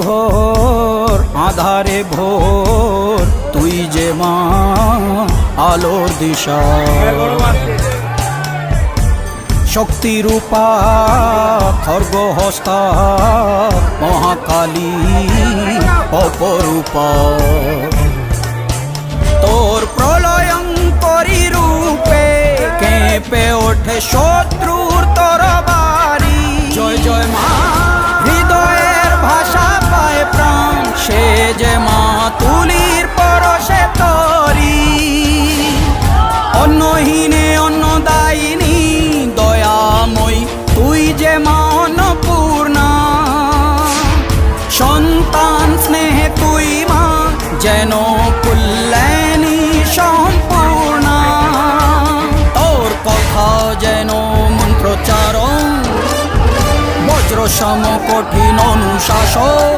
ঘোর আধারে ভোর, তুই যে মা আলোর দিশা। শক্তিরূপা খর্গহস্তা মহাকালী অপরূপা, তোর প্রলয়ঙ্করী রূপে কেঁপে ওঠে শত্রুর তরবারি। জয় জয় মা, হৃদয়ের ভাষা পায় প্রাণ, সে যে মা তুলির পরশে তরি। অন্নহীনে অন্নদায়িনী দয়াময়ী, তুই যে মা অন্নপূর্ণা। সন্তান স্নেহে তুই মা যেন কল্যাণী সম্পূর্ণা। তোর কথা যেন মন্ত্রোচ্চারণ, বজ্র সম কঠিন অনুশাসন।